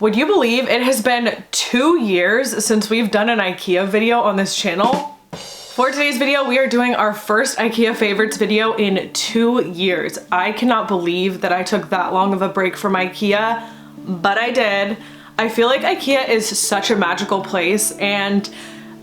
Would you believe it has been 2 years since we've done an IKEA video on this channel? For today's video, we are doing our first IKEA favorites video in 2 years. I cannot believe that I took that long of a break from IKEA, but I did. I feel like IKEA is such a magical place, and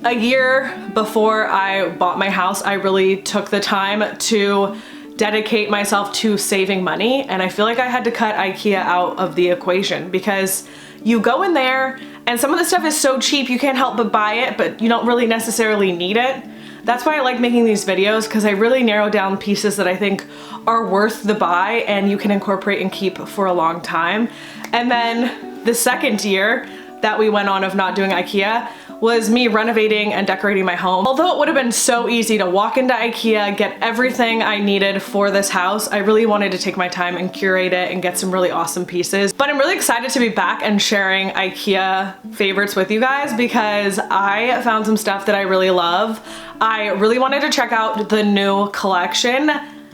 a year before I bought my house, I really took the time to dedicate myself to saving money, and I feel like I had to cut IKEA out of the equation because you go in there and some of the stuff is so cheap you can't help but buy it, but you don't really necessarily need it. That's why I like making these videos, because I really narrow down pieces that I think are worth the buy and you can incorporate and keep for a long time. And then the second year that we went on of not doing IKEA was me renovating and decorating my home. Although it would have been so easy to walk into IKEA, get everything I needed for this house, I really wanted to take my time and curate it and get some really awesome pieces. But I'm really excited to be back and sharing IKEA favorites with you guys because I found some stuff that I really love. I really wanted to check out the new collection,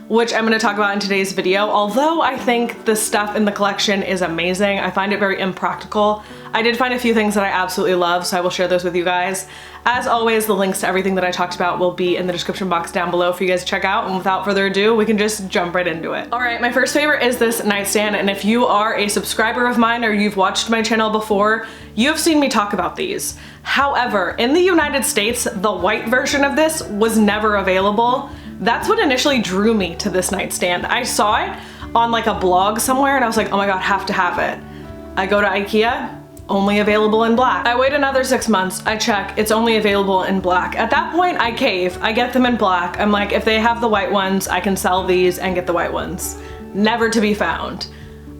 which I'm gonna talk about in today's video. Although I think the stuff in the collection is amazing, I find it very impractical. I did find a few things that I absolutely love, so I will share those with you guys. As always, the links to everything that I talked about will be in the description box down below for you guys to check out, and without further ado, we can just jump right into it. All right, my first favorite is this nightstand, and if you are a subscriber of mine or you've watched my channel before, you have seen me talk about these. However, in the United States, the white version of this was never available. That's what initially drew me to this nightstand. I saw it on like a blog somewhere and I was like, oh my God, have to have it. I go to IKEA, only available in black. I wait another 6 months, I check, it's only available in black. At that point, I cave, I get them in black. I'm like, if they have the white ones, I can sell these and get the white ones. Never to be found.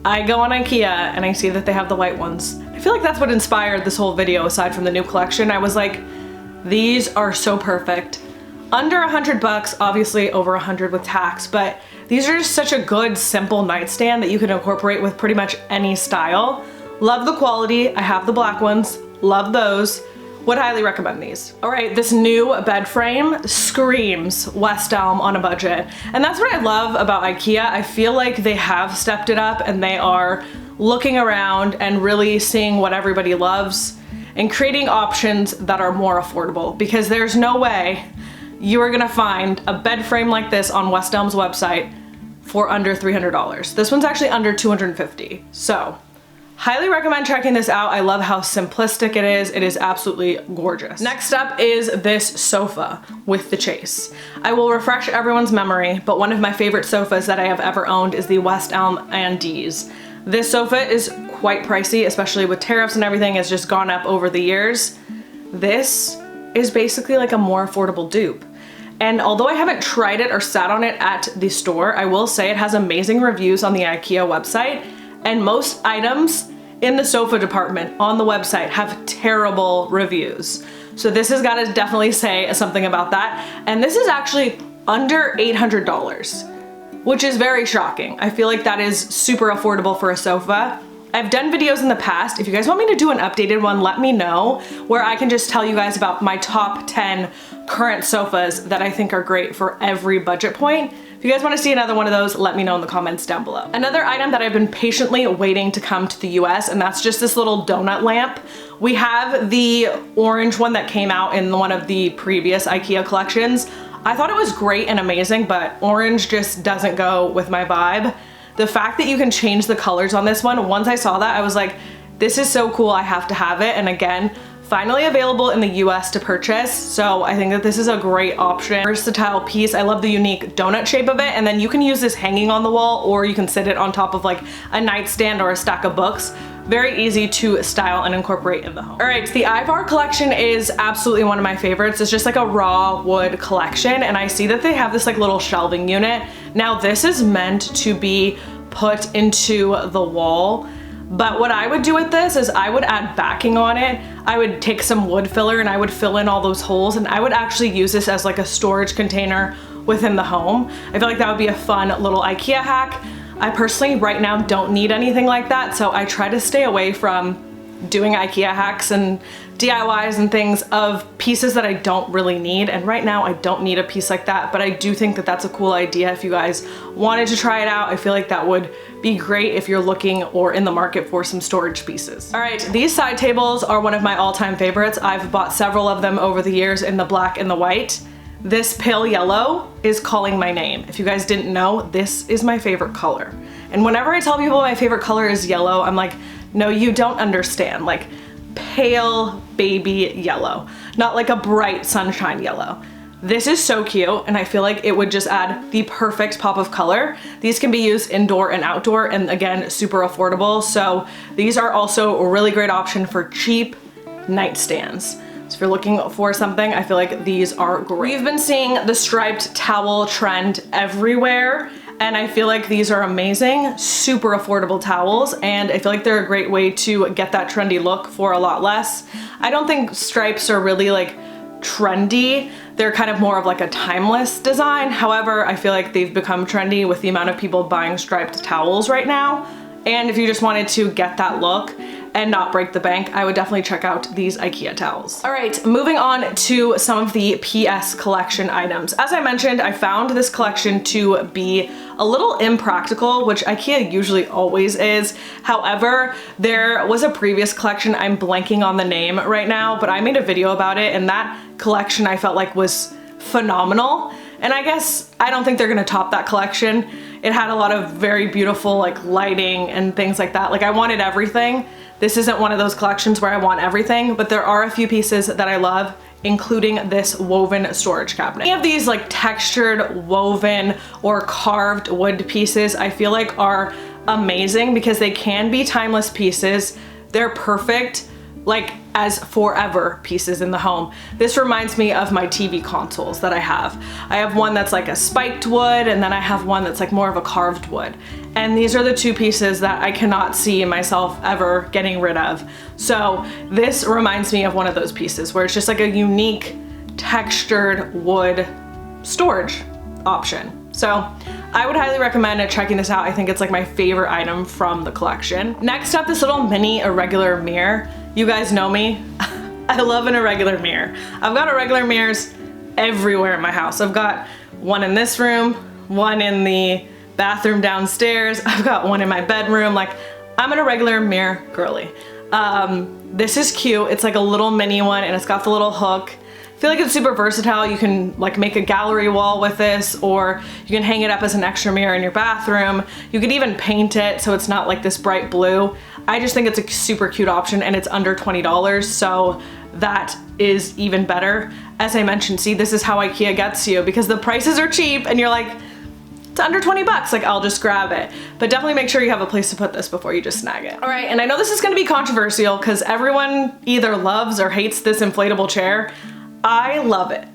I go on IKEA and I see that they have the white ones. I feel like that's what inspired this whole video aside from the new collection. I was like, these are so perfect. Under $100, obviously over 100 with tax, but these are just such a good, simple nightstand that you can incorporate with pretty much any style. Love the quality. I have the black ones. Love those. Would highly recommend these. All right, this new bed frame screams West Elm on a budget. And that's what I love about IKEA. I feel like they have stepped it up and they are looking around and really seeing what everybody loves and creating options that are more affordable, because there's no way you are gonna find a bed frame like this on West Elm's website for under $300. This one's actually under $250. So highly recommend checking this out. I love how simplistic it is. It is absolutely gorgeous. Next up is this sofa with the chase. I will refresh everyone's memory, but one of my favorite sofas that I have ever owned is the West Elm Andes. This sofa is quite pricey, especially with tariffs and everything. It's just gone up over the years. This is basically like a more affordable dupe. And although I haven't tried it or sat on it at the store, I will say it has amazing reviews on the IKEA website, and most items in the sofa department on the website have terrible reviews. So this has got to definitely say something about that. And this is actually under $800, which is very shocking. I feel like that is super affordable for a sofa. I've done videos in the past. If you guys want me to do an updated one, let me know, where I can just tell you guys about my top 10 current sofas that I think are great for every budget point. If you guys want to see another one of those, let me know in the comments down below. Another item that I've been patiently waiting to come to the US, and that's just this little donut lamp. We have the orange one that came out in one of the previous IKEA collections. I thought it was great and amazing, but orange just doesn't go with my vibe. The fact that you can change the colors on this one, once I saw that, I was like, this is so cool, I have to have it. And again, finally available in the US to purchase. So I think that this is a great option. Versatile piece. I love the unique donut shape of it. And then you can use this hanging on the wall, or you can sit it on top of like a nightstand or a stack of books. Very easy to style and incorporate in the home. All right, so the Ivar collection is absolutely one of my favorites. It's just like a raw wood collection, and I see that they have this like little shelving unit. Now this is meant to be put into the wall, but what I would do with this is I would add backing on it. I would take some wood filler and I would fill in all those holes, and I would actually use this as like a storage container within the home. I feel like that would be a fun little IKEA hack. I personally right now don't need anything like that, so I try to stay away from doing IKEA hacks and DIYs and things of pieces that I don't really need, and right now I don't need a piece like that, but I do think that that's a cool idea if you guys wanted to try it out. I feel like that would be great if you're looking or in the market for some storage pieces. All right, these side tables are one of my all-time favorites. I've bought several of them over the years in the black and the white. This pale yellow is calling my name. If you guys didn't know, this is my favorite color. And whenever I tell people my favorite color is yellow, I'm like, no, you don't understand. Like, pale baby yellow, not like a bright sunshine yellow. This is so cute, and I feel like it would just add the perfect pop of color. These can be used indoor and outdoor, and again, super affordable. So these are also a really great option for cheap nightstands. So if you're looking for something, I feel like these are great. We've been seeing the striped towel trend everywhere, and I feel like these are amazing, super affordable towels, and I feel like they're a great way to get that trendy look for a lot less. I don't think stripes are really like trendy. They're kind of more of like a timeless design. However, I feel like they've become trendy with the amount of people buying striped towels right now. And if you just wanted to get that look and not break the bank, I would definitely check out these IKEA towels. All right, moving on to some of the PS collection items. As I mentioned, I found this collection to be a little impractical, which IKEA usually always is. However, there was a previous collection, I'm blanking on the name right now, but I made a video about it, and that collection I felt like was phenomenal. And I guess I don't think they're gonna top that collection. It had a lot of very beautiful like lighting and things like that. Like, I wanted everything. This isn't one of those collections where I want everything, but there are a few pieces that I love, including this woven storage cabinet. Any of these like textured woven or carved wood pieces I feel like are amazing because they can be timeless pieces. They're perfect like as forever pieces in the home. This reminds me of my TV consoles that I have. I have one that's like a spiked wood, and then I have one that's like more of a carved wood. And these are the two pieces that I cannot see myself ever getting rid of. So this reminds me of one of those pieces where it's just like a unique textured wood storage option. So I would highly recommend checking this out. I think it's like my favorite item from the collection. Next up, this little mini irregular mirror. You guys know me. I love an irregular mirror. I've got irregular mirrors everywhere in my house. I've got one in this room, one in the bathroom downstairs. I've got one in my bedroom. Like, I'm an irregular mirror girly. This is cute. It's like a little mini one, and it's got the little hook. I feel like it's super versatile. You can like make a gallery wall with this, or you can hang it up as an extra mirror in your bathroom. You could even paint it so it's not like this bright blue. I just think it's a super cute option, and it's under $20, so that is even better. As I mentioned, see, this is how IKEA gets you, because the prices are cheap and you're like, it's under 20 bucks, like I'll just grab it. But definitely make sure you have a place to put this before you just snag it. All right, and I know this is gonna be controversial because everyone either loves or hates this inflatable chair. I love it.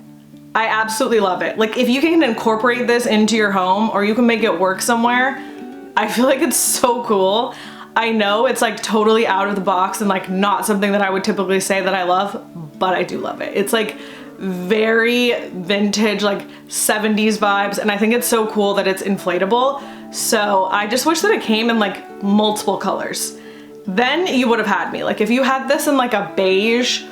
I absolutely love it. Like, if you can incorporate this into your home or you can make it work somewhere, I feel like it's so cool. I know it's like totally out of the box and like not something that I would typically say that I love, but I do love it. It's like very vintage, like 70s vibes, and I think it's so cool that it's inflatable. So I just wish that it came in like multiple colors. Then you would have had me. Like, if you had this in like a beige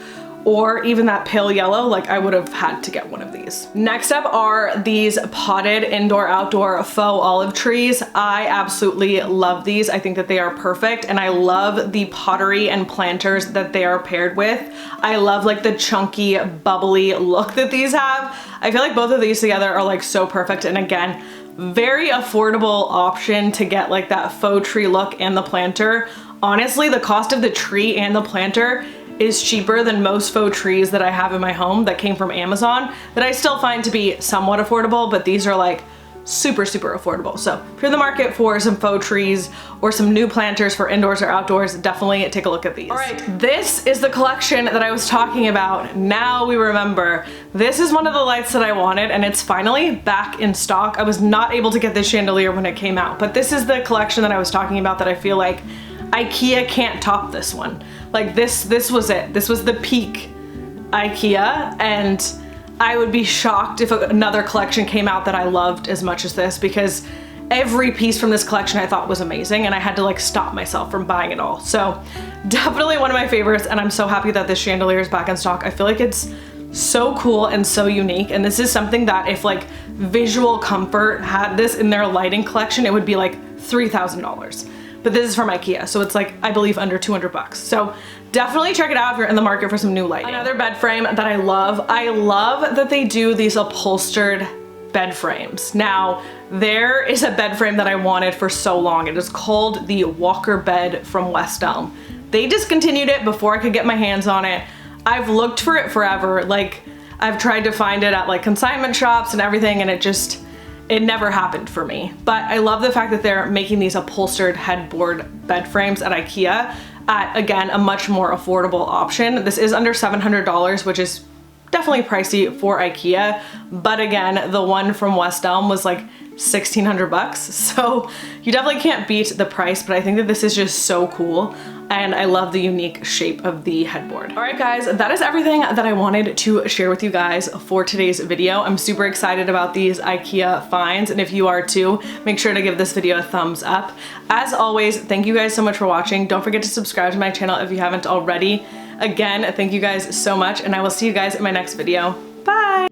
or even that pale yellow, like I would have had to get one of these. Next up are these potted indoor-outdoor faux olive trees. I absolutely love these. I think that they are perfect, and I love the pottery and planters that they are paired with. I love like the chunky, bubbly look that these have. I feel like both of these together are like so perfect, and again, very affordable option to get like that faux tree look and the planter. Honestly, the cost of the tree and the planter is cheaper than most faux trees that I have in my home that came from Amazon, that I still find to be somewhat affordable, but these are like super, super affordable. So if you're in the market for some faux trees or some new planters for indoors or outdoors, definitely take a look at these. All right, this is the collection that I was talking about. Now we remember. This is one of the lights that I wanted, and it's finally back in stock. I was not able to get this chandelier when it came out, but this is the collection that I was talking about that I feel like IKEA can't top this one. Like this was it. This was the peak IKEA, and I would be shocked if another collection came out that I loved as much as this, because every piece from this collection I thought was amazing, and I had to like stop myself from buying it all. So definitely one of my favorites, and I'm so happy that this chandelier is back in stock. I feel like it's so cool and so unique, and this is something that if like Visual Comfort had this in their lighting collection, it would be like $3,000. But this is from Ikea, so it's like, I believe, under 200 bucks. So definitely check it out if you're in the market for some new lighting. Another bed frame that I love that they do these upholstered bed frames. Now, there is a bed frame that I wanted for so long. It is called the Walker bed from West Elm. They discontinued it before I could get my hands on it. I've looked for it forever. Like, I've tried to find it at like consignment shops and everything, and it never happened for me. But I love the fact that they're making these upholstered headboard bed frames at Ikea at, again, a much more affordable option. This is under $700, which is definitely pricey for Ikea, but again, the one from West Elm was like 1,600 bucks. So you definitely can't beat the price, but I think that this is just so cool, and I love the unique shape of the headboard. All right, guys, that is everything that I wanted to share with you guys for today's video. I'm super excited about these Ikea finds, and if you are too, make sure to give this video a thumbs up. As always, thank you guys so much for watching. Don't forget to subscribe to my channel if you haven't already. Again, thank you guys so much, and I will see you guys in my next video. Bye!